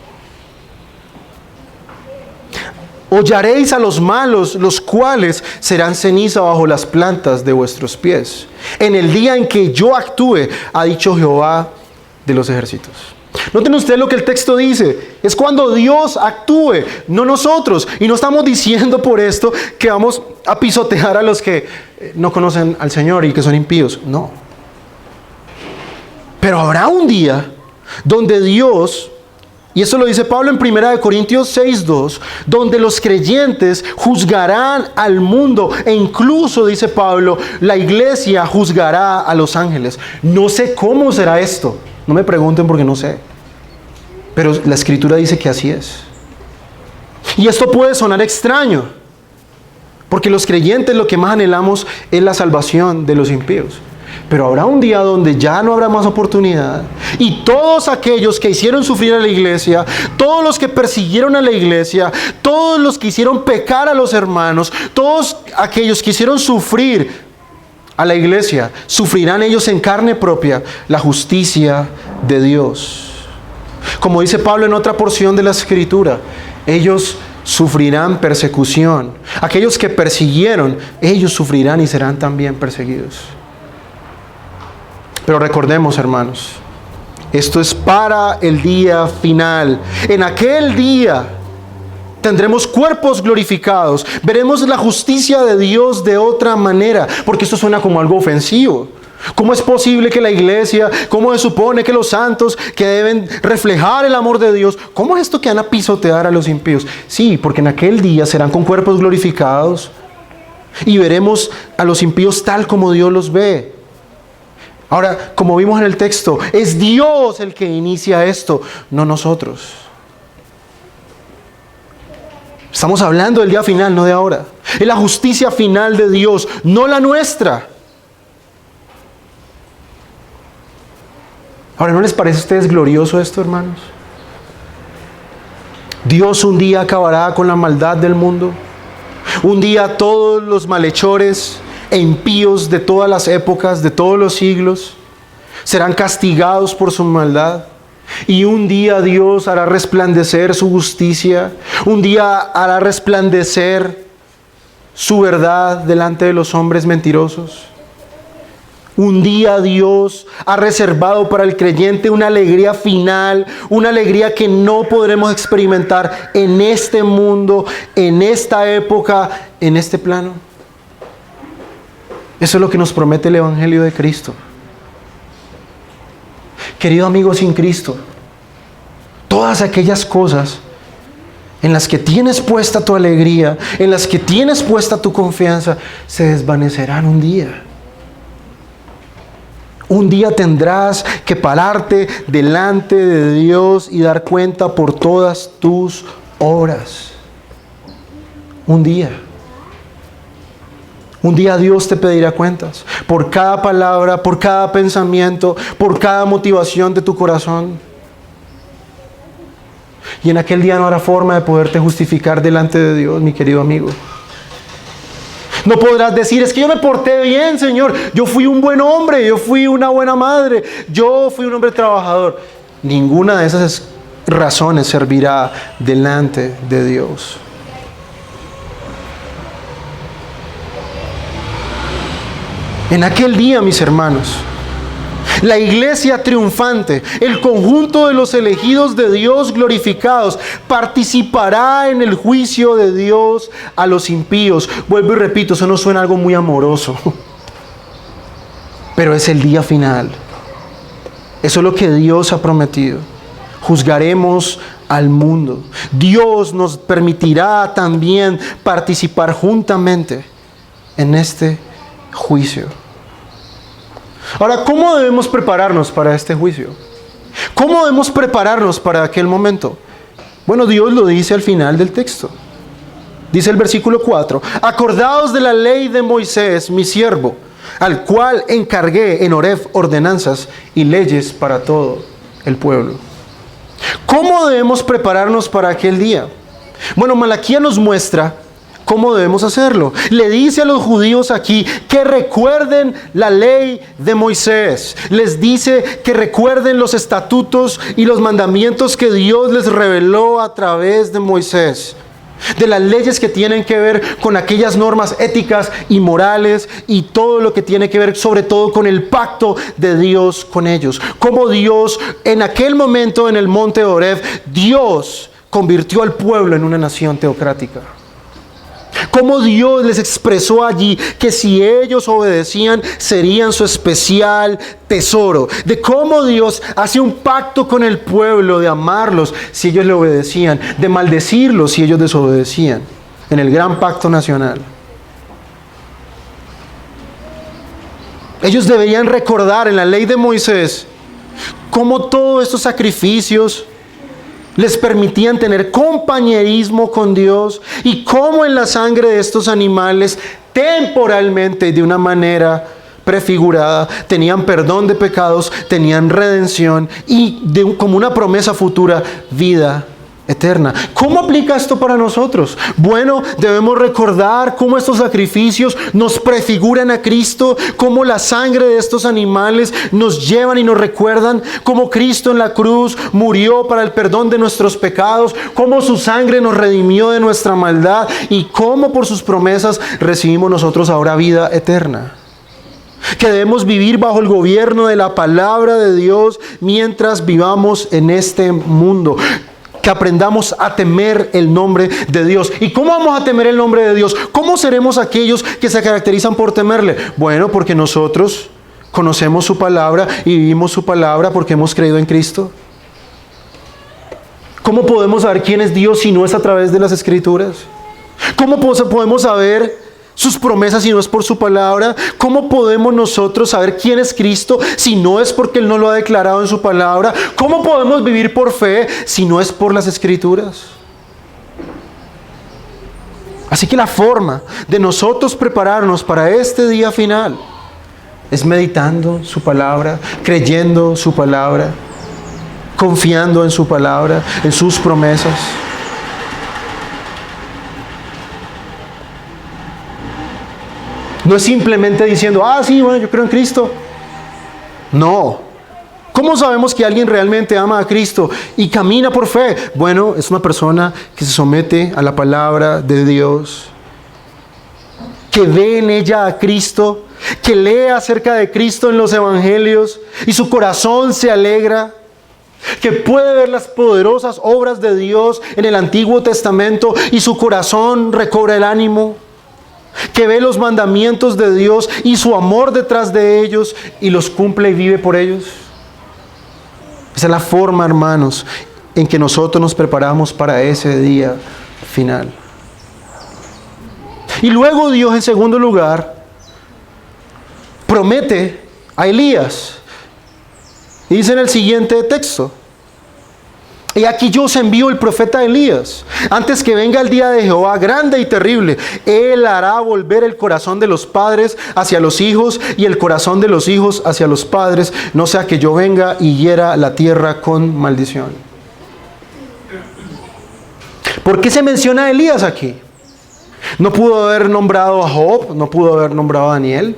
Hollaréis a los malos, los cuales serán ceniza bajo las plantas de vuestros pies, en el día en que yo actúe, ha dicho Jehová de los ejércitos. Noten ustedes lo que el texto dice. Es cuando Dios actúe, no nosotros. Y no estamos diciendo por esto que vamos a pisotear a los que no conocen al Señor y que son impíos. No. Pero habrá un día donde Dios, y eso lo dice Pablo en 1 Corintios 6:2, donde los creyentes juzgarán al mundo, e incluso, dice Pablo, la iglesia juzgará a los ángeles. No sé cómo será esto. No me pregunten porque no sé. Pero la Escritura dice que así es. Y esto puede sonar extraño, porque los creyentes lo que más anhelamos es la salvación de los impíos. Pero habrá un día donde ya no habrá más oportunidad. Y todos aquellos que hicieron sufrir a la iglesia, todos los que persiguieron a la iglesia, todos los que hicieron pecar a los hermanos, todos aquellos que hicieron sufrir a la iglesia, sufrirán ellos en carne propia la justicia de Dios. Como dice Pablo en otra porción de la Escritura, ellos sufrirán persecución. Aquellos que persiguieron, ellos sufrirán y serán también perseguidos. Pero recordemos, hermanos, esto es para el día final. En aquel día tendremos cuerpos glorificados. Veremos la justicia de Dios de otra manera. Porque esto suena como algo ofensivo. ¿Cómo es posible que la iglesia, cómo se supone que los santos que deben reflejar el amor de Dios, cómo es esto que van a pisotear a los impíos? Sí, porque en aquel día serán con cuerpos glorificados y veremos a los impíos tal como Dios los ve. Ahora, como vimos en el texto, es Dios el que inicia esto, no nosotros. Estamos hablando del día final, no de ahora. Es la justicia final de Dios, no la nuestra. Ahora, ¿no les parece a ustedes glorioso esto, hermanos? Dios un día acabará con la maldad del mundo. Un día todos los malhechores e impíos de todas las épocas, de todos los siglos, serán castigados por su maldad. Y un día Dios hará resplandecer su justicia. Un día hará resplandecer su verdad delante de los hombres mentirosos. Un día Dios ha reservado para el creyente una alegría final, una alegría que no podremos experimentar en este mundo, en esta época, en este plano. Eso es lo que nos promete el Evangelio de Cristo. Querido amigo sin Cristo, todas aquellas cosas en las que tienes puesta tu alegría, en las que tienes puesta tu confianza, se desvanecerán un día. Un día tendrás que pararte delante de Dios y dar cuenta por todas tus obras. Un día. Un día Dios te pedirá cuentas por cada palabra, por cada pensamiento, por cada motivación de tu corazón. Y en aquel día no habrá forma de poderte justificar delante de Dios, mi querido amigo. No podrás decir, es que yo me porté bien, Señor. Yo fui un buen hombre, yo fui una buena madre, yo fui un hombre trabajador. Ninguna de esas razones servirá delante de Dios. En aquel día, mis hermanos, la iglesia triunfante, el conjunto de los elegidos de Dios glorificados, participará en el juicio de Dios a los impíos. Vuelvo y repito, eso no suena algo muy amoroso, pero es el día final. Eso es lo que Dios ha prometido. Juzgaremos al mundo. Dios nos permitirá también participar juntamente en este juicio. Ahora, ¿cómo debemos prepararnos para este juicio? ¿Cómo debemos prepararnos para aquel momento? Bueno, Dios lo dice al final del texto. Dice el versículo 4: acordaos de la ley de Moisés, mi siervo, al cual encargué en Horeb ordenanzas y leyes para todo el pueblo. ¿Cómo debemos prepararnos para aquel día? Bueno, Malaquías nos muestra ¿cómo debemos hacerlo? Le dice a los judíos aquí que recuerden la ley de Moisés. Les dice que recuerden los estatutos y los mandamientos que Dios les reveló a través de Moisés. De las leyes que tienen que ver con aquellas normas éticas y morales y todo lo que tiene que ver sobre todo con el pacto de Dios con ellos. Como Dios en aquel momento en el monte Horeb, Dios convirtió al pueblo en una nación teocrática. Cómo Dios les expresó allí que si ellos obedecían serían su especial tesoro. De cómo Dios hace un pacto con el pueblo de amarlos si ellos le obedecían, de maldecirlos si ellos desobedecían, en el gran pacto nacional. Ellos deberían recordar en la ley de Moisés cómo todos estos sacrificios les permitían tener compañerismo con Dios y cómo en la sangre de estos animales temporalmente, de una manera prefigurada, tenían perdón de pecados, tenían redención y como una promesa futura, vida eterna. ¿Cómo aplica esto para nosotros? Bueno, debemos recordar cómo estos sacrificios nos prefiguran a Cristo, cómo la sangre de estos animales nos llevan y nos recuerdan cómo Cristo en la cruz murió para el perdón de nuestros pecados, cómo su sangre nos redimió de nuestra maldad y cómo por sus promesas recibimos nosotros ahora vida eterna. Que debemos vivir bajo el gobierno de la palabra de Dios mientras vivamos en este mundo. Que aprendamos a temer el nombre de Dios. ¿Y cómo vamos a temer el nombre de Dios? ¿Cómo seremos aquellos que se caracterizan por temerle? Bueno, porque nosotros conocemos su palabra y vivimos su palabra porque hemos creído en Cristo. ¿Cómo podemos saber quién es Dios si no es a través de las Escrituras? ¿Cómo podemos saber sus promesas si no es por su palabra? ¿Cómo podemos nosotros saber quién es Cristo si no es porque Él nos lo ha declarado en su palabra? ¿Cómo podemos vivir por fe si no es por las Escrituras? Así que la forma de nosotros prepararnos para este día final es meditando su palabra, creyendo su palabra, confiando en su palabra, en sus promesas. No es simplemente diciendo, sí, bueno, yo creo en Cristo. No. ¿Cómo sabemos que alguien realmente ama a Cristo y camina por fe? Bueno, es una persona que se somete a la palabra de Dios, que ve en ella a Cristo, que lee acerca de Cristo en los evangelios y su corazón se alegra, que puede ver las poderosas obras de Dios en el Antiguo Testamento y su corazón recobra el ánimo, que ve los mandamientos de Dios y su amor detrás de ellos y los cumple y vive por ellos. Esa es la forma, hermanos, en que nosotros nos preparamos para ese día final. Y luego Dios, en segundo lugar, promete a Elías. Y dice en el siguiente texto: y aquí yo os envío el profeta Elías, antes que venga el día de Jehová grande y terrible. Él hará volver el corazón de los padres hacia los hijos y el corazón de los hijos hacia los padres, no sea que yo venga y hiera la tierra con maldición. ¿Por qué se menciona a Elías aquí? ¿No pudo haber nombrado a Job? ¿No pudo haber nombrado a Daniel?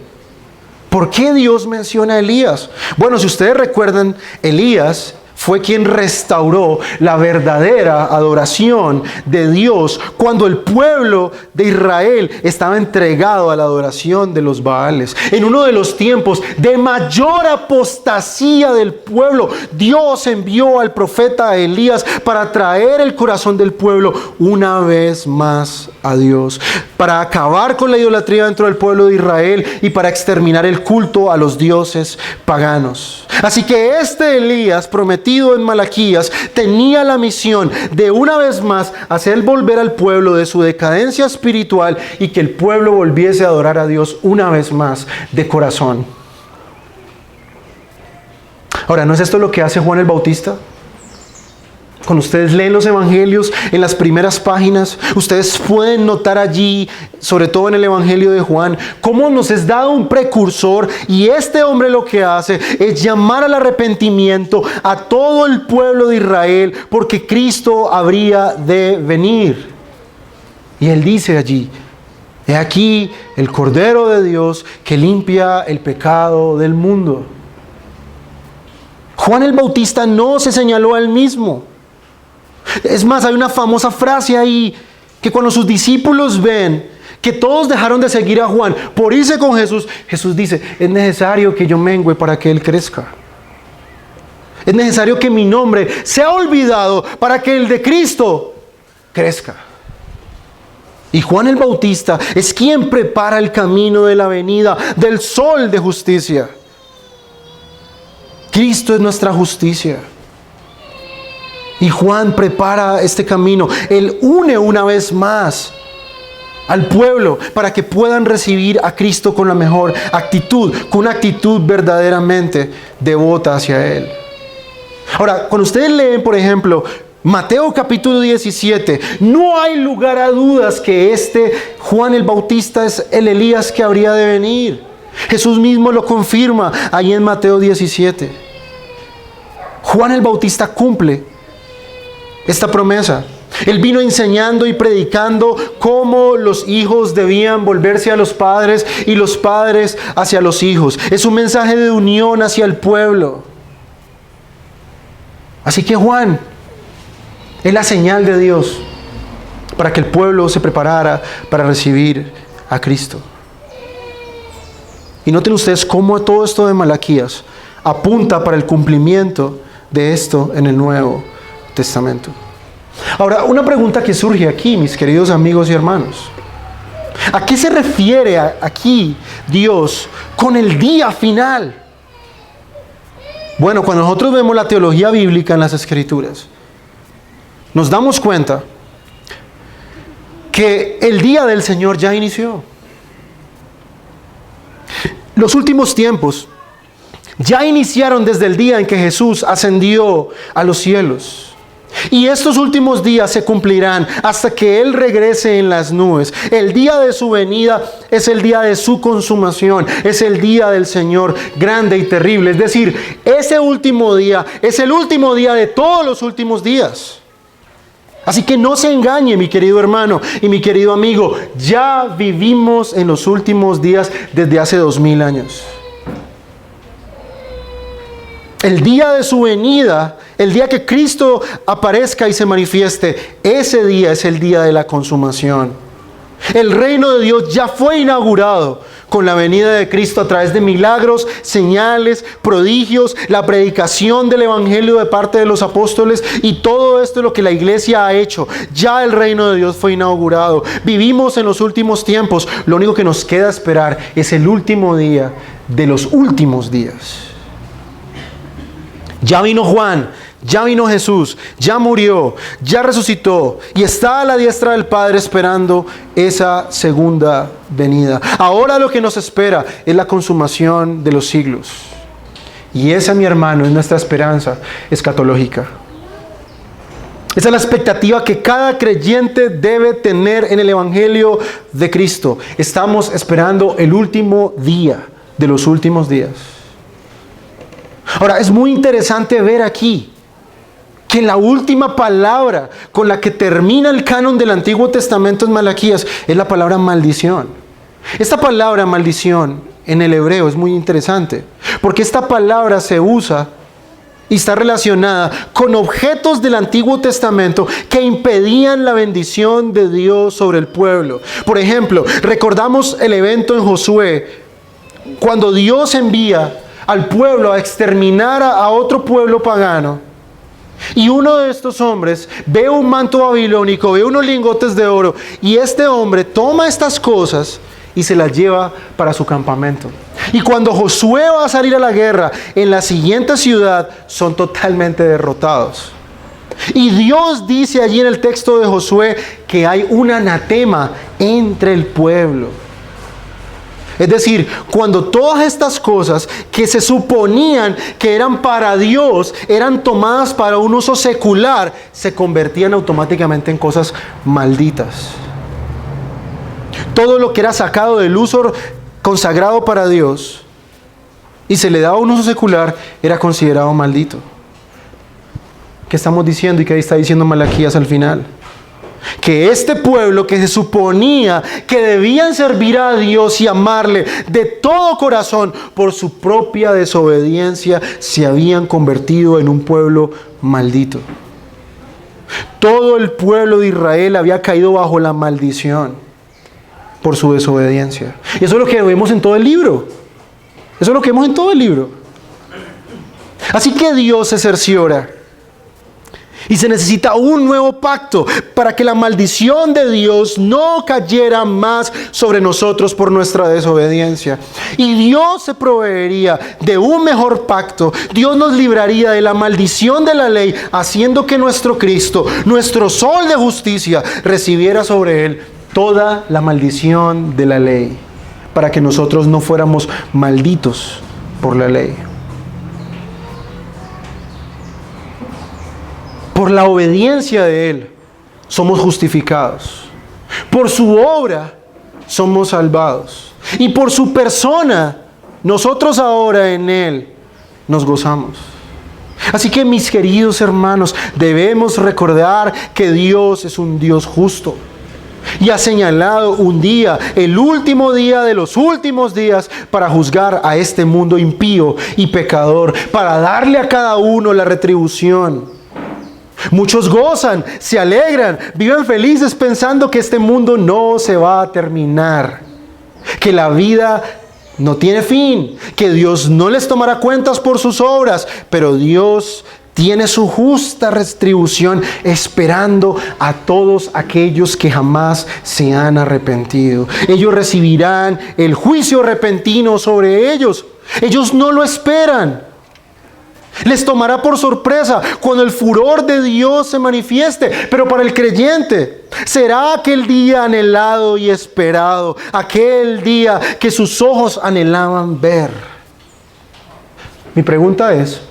¿Por qué Dios menciona a Elías? Bueno, si ustedes recuerdan, Elías fue quien restauró la verdadera adoración de Dios cuando el pueblo de Israel estaba entregado a la adoración de los Baales. En uno de los tiempos de mayor apostasía del pueblo, Dios envió al profeta Elías para traer el corazón del pueblo una vez más a Dios, para acabar con la idolatría dentro del pueblo de Israel y para exterminar el culto a los dioses paganos. Así que este Elías, prometido en Malaquías, tenía la misión de una vez más hacer volver al pueblo de su decadencia espiritual y que el pueblo volviese a adorar a Dios una vez más de corazón. Ahora, ¿no es esto lo que hace Juan el Bautista? Cuando ustedes leen los evangelios en las primeras páginas, ustedes pueden notar allí, sobre todo en el evangelio de Juan, cómo nos es dado un precursor, y este hombre lo que hace es llamar al arrepentimiento a todo el pueblo de Israel, porque Cristo habría de venir. Y él dice allí: he aquí el Cordero de Dios que limpia el pecado del mundo. Juan el Bautista no se señaló a él mismo. Es más, hay una famosa frase ahí, que cuando sus discípulos ven que todos dejaron de seguir a Juan por irse con Jesús, Jesús dice: es necesario que yo mengüe para que Él crezca. Es necesario que mi nombre sea olvidado para que el de Cristo crezca. Y Juan el Bautista es quien prepara el camino de la venida del sol de justicia. Cristo es nuestra justicia. Y Juan prepara este camino. Él une una vez más al pueblo para que puedan recibir a Cristo con la mejor actitud, con una actitud verdaderamente devota hacia Él. Ahora, cuando ustedes leen, por ejemplo, Mateo capítulo 17, no hay lugar a dudas que este Juan el Bautista es el Elías que habría de venir. Jesús mismo lo confirma ahí en Mateo 17. Juan el Bautista cumple esta promesa. Él vino enseñando y predicando cómo los hijos debían volverse a los padres y los padres hacia los hijos. Es un mensaje de unión hacia el pueblo. Así que Juan es la señal de Dios para que el pueblo se preparara para recibir a Cristo. Y noten ustedes cómo todo esto de Malaquías apunta para el cumplimiento de esto en el Nuevo Testamento. Ahora, una pregunta que surge aquí, mis queridos amigos y hermanos. ¿A qué se refiere aquí Dios con el día final? Bueno, cuando nosotros vemos la teología bíblica en las Escrituras, nos damos cuenta que el día del Señor ya inició. Los últimos tiempos ya iniciaron desde el día en que Jesús ascendió a los cielos. Y estos últimos días se cumplirán hasta que Él regrese en las nubes. El día de su venida es el día de su consumación. Es el día del Señor grande y terrible. Es decir, ese último día es el último día de todos los últimos días. Así que no se engañe, mi querido hermano y mi querido amigo. Ya vivimos en los últimos días desde hace 2000 años. El día de su venida, el día que Cristo aparezca y se manifieste, ese día es el día de la consumación. El reino de Dios ya fue inaugurado con la venida de Cristo a través de milagros, señales, prodigios, la predicación del Evangelio de parte de los apóstoles y todo esto es lo que la iglesia ha hecho. Ya el reino de Dios fue inaugurado. Vivimos en los últimos tiempos. Lo único que nos queda esperar es el último día de los últimos días. Ya vino Juan, ya vino Jesús, ya murió, ya resucitó y está a la diestra del Padre esperando esa segunda venida. Ahora lo que nos espera es la consumación de los siglos. Y esa, mi hermano, es nuestra esperanza escatológica. Esa es la expectativa que cada creyente debe tener en el Evangelio de Cristo. Estamos esperando el último día de los últimos días. Ahora, es muy interesante ver aquí que la última palabra con la que termina el canon del Antiguo Testamento en Malaquías es la palabra maldición. Esta palabra maldición en el hebreo es muy interesante, porque esta palabra se usa y está relacionada con objetos del Antiguo Testamento que impedían la bendición de Dios sobre el pueblo. Por ejemplo, recordamos el evento en Josué, cuando Dios envía al pueblo a exterminar a otro pueblo pagano. Y uno de estos hombres ve un manto babilónico, ve unos lingotes de oro, y este hombre toma estas cosas y se las lleva para su campamento. Y cuando Josué va a salir a la guerra en la siguiente ciudad, son totalmente derrotados. Y Dios dice allí en el texto de Josué que hay un anatema entre el pueblo. Es decir, cuando todas estas cosas que se suponían que eran para Dios, eran tomadas para un uso secular, se convertían automáticamente en cosas malditas. Todo lo que era sacado del uso consagrado para Dios y se le daba un uso secular, era considerado maldito. ¿Qué estamos diciendo y qué está diciendo Malaquías al final? Que este pueblo que se suponía que debían servir a Dios y amarle de todo corazón, por su propia desobediencia se habían convertido en un pueblo maldito. Todo el pueblo de Israel había caído bajo la maldición por su desobediencia. Y eso es lo que vemos en todo el libro. Eso es lo que vemos en todo el libro. Así que Dios se cerciora. Y se necesita un nuevo pacto para que la maldición de Dios no cayera más sobre nosotros por nuestra desobediencia. Y Dios se proveería de un mejor pacto. Dios nos libraría de la maldición de la ley, haciendo que nuestro Cristo, nuestro sol de justicia, recibiera sobre él toda la maldición de la ley, para que nosotros no fuéramos malditos por la ley. Por la obediencia de Él somos justificados. Por su obra somos salvados. Y por su persona nosotros ahora en Él nos gozamos. Así que, mis queridos hermanos, debemos recordar que Dios es un Dios justo y ha señalado un día, el último día de los últimos días, para juzgar a este mundo impío y pecador, para darle a cada uno la retribución. Muchos gozan, se alegran, viven felices pensando que este mundo no se va a terminar, que la vida no tiene fin, que Dios no les tomará cuentas por sus obras, pero Dios tiene su justa retribución esperando a todos aquellos que jamás se han arrepentido. Ellos recibirán el juicio repentino sobre ellos. Ellos no lo esperan. Les tomará por sorpresa cuando el furor de Dios se manifieste. Pero para el creyente será aquel día anhelado y esperado, aquel día que sus ojos anhelaban ver. Mi pregunta es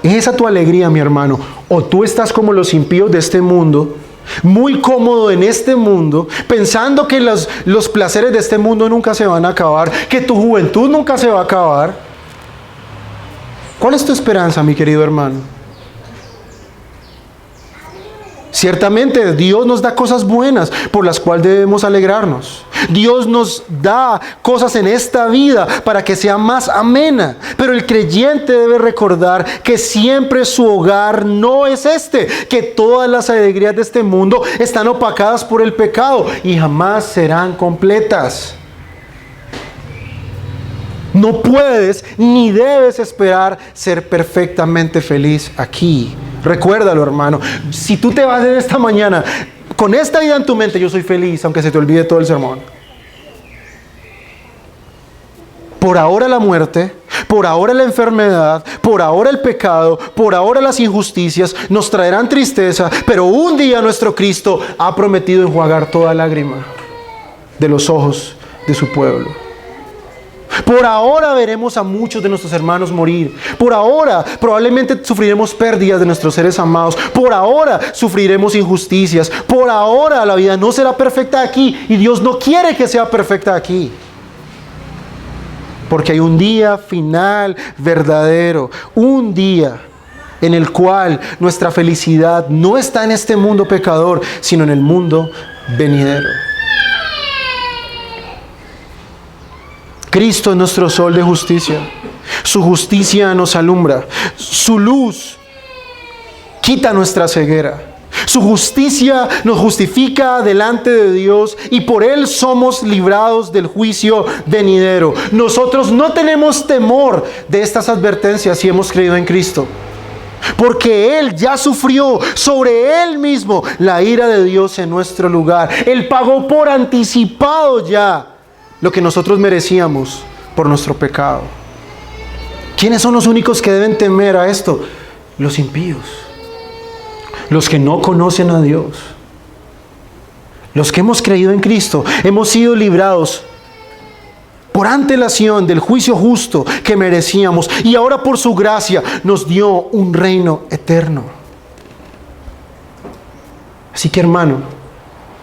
esa tu alegría, mi hermano? ¿O tú estás como los impíos de este mundo, muy cómodo en este mundo, pensando que los placeres de este mundo nunca se van a acabar, que tu juventud nunca se va a acabar? ¿Cuál es tu esperanza, mi querido hermano? Ciertamente Dios nos da cosas buenas por las cuales debemos alegrarnos. Dios nos da cosas en esta vida para que sea más amena. Pero el creyente debe recordar que siempre su hogar no es este, que todas las alegrías de este mundo están opacadas por el pecado y jamás serán completas. No puedes ni debes esperar ser perfectamente feliz aquí. Recuérdalo, hermano. Si tú te vas de esta mañana con esta idea en tu mente, yo soy feliz, aunque se te olvide todo el sermón. Por ahora la muerte, por ahora la enfermedad, por ahora el pecado, por ahora las injusticias nos traerán tristeza, pero un día nuestro Cristo ha prometido enjuagar toda lágrima de los ojos de su pueblo. Por ahora veremos a muchos de nuestros hermanos morir. Por ahora probablemente sufriremos pérdidas de nuestros seres amados. Por ahora sufriremos injusticias. Por ahora la vida no será perfecta aquí. Y Dios no quiere que sea perfecta aquí. Porque hay un día final verdadero. Un día en el cual nuestra felicidad no está en este mundo pecador, sino en el mundo venidero. Cristo es nuestro sol de justicia. Su justicia nos alumbra. Su luz quita nuestra ceguera. Su justicia nos justifica delante de Dios y por Él somos librados del juicio venidero. Nosotros no tenemos temor de estas advertencias si hemos creído en Cristo, porque Él ya sufrió sobre Él mismo la ira de Dios en nuestro lugar. Él pagó por anticipado ya lo que nosotros merecíamos por nuestro pecado. ¿Quiénes son los únicos que deben temer a esto? Los impíos, los que no conocen a Dios. Los que hemos creído en Cristo hemos sido librados por antelación del juicio justo que merecíamos, y ahora por su gracia nos dio un reino eterno. Así que, hermano,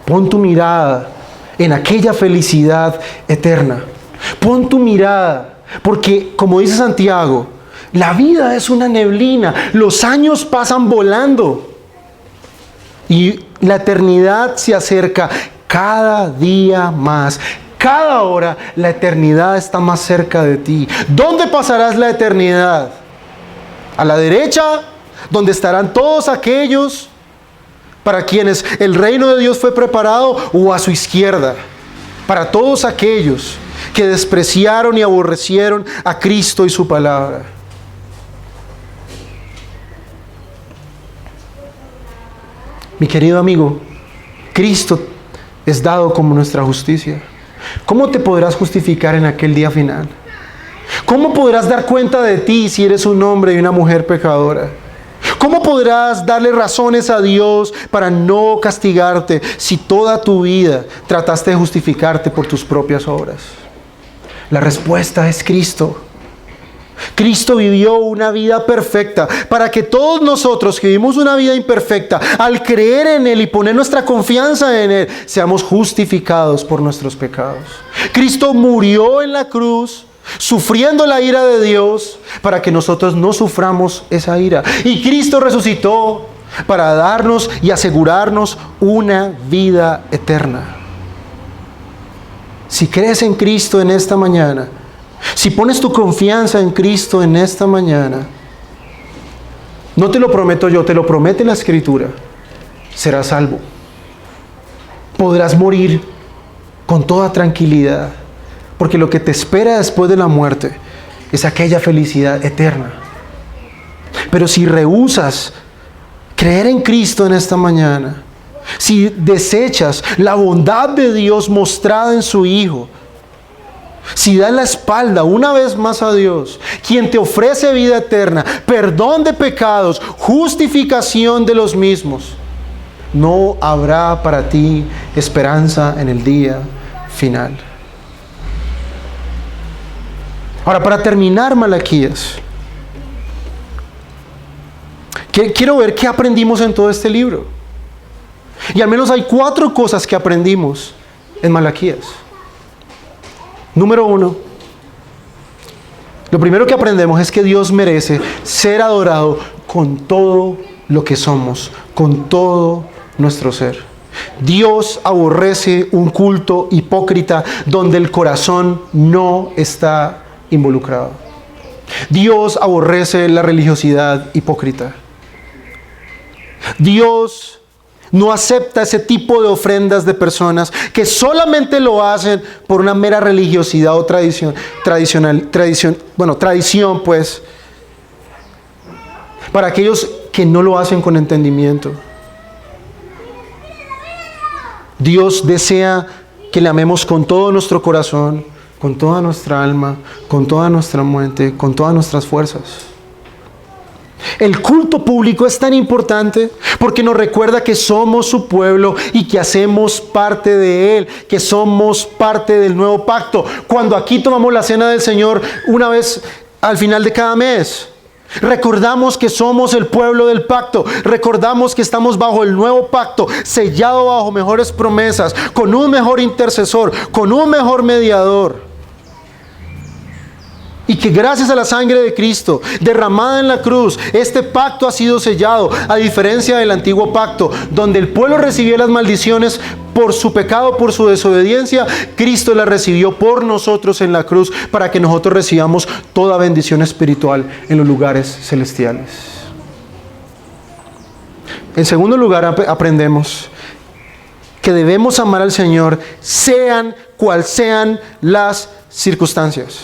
pon tu mirada en aquella felicidad eterna. Pon tu mirada, porque como dice Santiago, la vida es una neblina, los años pasan volando y la eternidad se acerca cada día más. Cada hora la eternidad está más cerca de ti. ¿Dónde pasarás la eternidad? ¿A la derecha, donde estarán todos aquellos para quienes el reino de Dios fue preparado, o a su izquierda, para todos aquellos que despreciaron y aborrecieron a Cristo y su palabra? Mi querido amigo, Cristo es dado como nuestra justicia. ¿Cómo te podrás justificar en aquel día final? ¿Cómo podrás dar cuenta de ti si eres un hombre y una mujer pecadora? ¿Cómo podrás darle razones a Dios para no castigarte si toda tu vida trataste de justificarte por tus propias obras? La respuesta es Cristo. Cristo vivió una vida perfecta para que todos nosotros que vivimos una vida imperfecta, al creer en Él y poner nuestra confianza en Él, seamos justificados por nuestros pecados. Cristo murió en la cruz sufriendo la ira de Dios para que nosotros no suframos esa ira. Y Cristo resucitó para darnos y asegurarnos una vida eterna. Si crees en Cristo en esta mañana, si pones tu confianza en Cristo en esta mañana, no te lo prometo yo, te lo promete la Escritura, serás salvo. Podrás morir con toda tranquilidad, porque lo que te espera después de la muerte es aquella felicidad eterna. Pero si rehusas creer en Cristo en esta mañana, si desechas la bondad de Dios mostrada en su Hijo, si das la espalda una vez más a Dios, quien te ofrece vida eterna, perdón de pecados, justificación de los mismos, no habrá para ti esperanza en el día final. Ahora, para terminar Malaquías, quiero ver qué aprendimos en todo este libro. Y al menos hay 4 cosas que aprendimos en Malaquías. Número 1, lo primero que aprendemos es que Dios merece ser adorado con todo lo que somos, con todo nuestro ser. Dios aborrece un culto hipócrita donde el corazón no está involucrado. Dios aborrece la religiosidad hipócrita. Dios no acepta ese tipo de ofrendas de personas que solamente lo hacen por una mera religiosidad o tradición, pues, para aquellos que no lo hacen con entendimiento. Dios desea que le amemos con todo nuestro corazón, con toda nuestra alma, con toda nuestra mente, con todas nuestras fuerzas. El culto público es tan importante porque nos recuerda que somos su pueblo y que hacemos parte de Él, que somos parte del nuevo pacto. Cuando aquí tomamos la cena del Señor una vez al final de cada mes, recordamos que somos el pueblo del pacto, recordamos que estamos bajo el nuevo pacto, sellado bajo mejores promesas, con un mejor intercesor, con un mejor mediador. Y que gracias a la sangre de Cristo derramada en la cruz, este pacto ha sido sellado, a diferencia del antiguo pacto, donde el pueblo recibía las maldiciones por su pecado, por su desobediencia. Cristo las recibió por nosotros en la cruz para que nosotros recibamos toda bendición espiritual en los lugares celestiales. En segundo lugar, aprendemos que debemos amar al Señor, sean cual sean las circunstancias.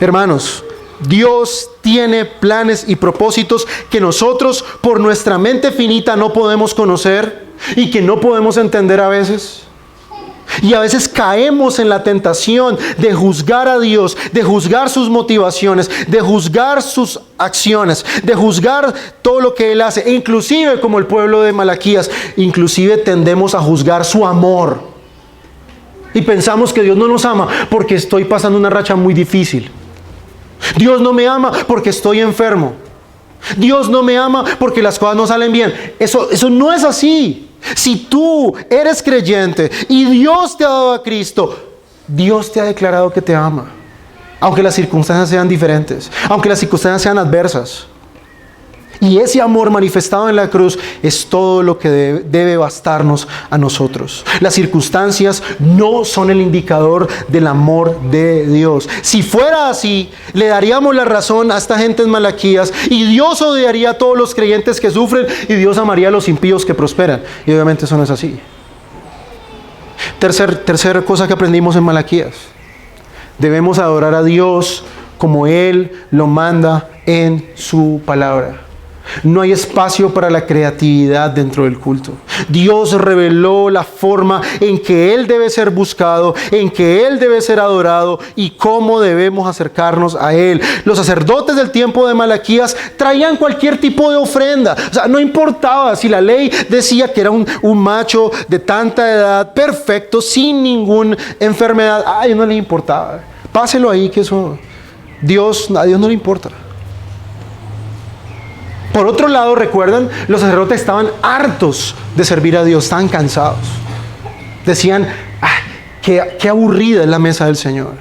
Hermanos, Dios tiene planes y propósitos que nosotros por nuestra mente finita no podemos conocer y que no podemos entender a veces. Y a veces caemos en la tentación de juzgar a Dios, de juzgar sus motivaciones, de juzgar sus acciones, de juzgar todo lo que Él hace. E inclusive como el pueblo de Malaquías, inclusive tendemos a juzgar su amor. Y pensamos que Dios no nos ama porque estoy pasando una racha muy difícil. Dios no me ama porque estoy enfermo. Dios no me ama porque las cosas no salen bien. Eso no es así. Si tú eres creyente y Dios te ha dado a Cristo, Dios te ha declarado que te ama. Aunque las circunstancias sean diferentes, aunque las circunstancias sean adversas. Y ese amor manifestado en la cruz es todo lo que debe bastarnos a nosotros. Las circunstancias no son el indicador del amor de Dios. Si fuera así, le daríamos la razón a esta gente en Malaquías y Dios odiaría a todos los creyentes que sufren y Dios amaría a los impíos que prosperan. Y obviamente eso no es así. Tercera cosa que aprendimos en Malaquías. Debemos adorar a Dios como Él lo manda en su palabra. No hay espacio para la creatividad dentro del culto. Dios reveló la forma en que Él debe ser buscado, en que Él debe ser adorado y cómo debemos acercarnos a Él. Los sacerdotes del tiempo de Malaquías traían cualquier tipo de ofrenda. O sea, no importaba si la ley decía que era un macho de tanta edad, perfecto, sin ninguna enfermedad. A Dios no le importaba. Páselo ahí, que eso a Dios no le importa. Por otro lado, recuerdan, los sacerdotes estaban hartos de servir a Dios, estaban cansados. Decían, qué aburrida es la mesa del Señor.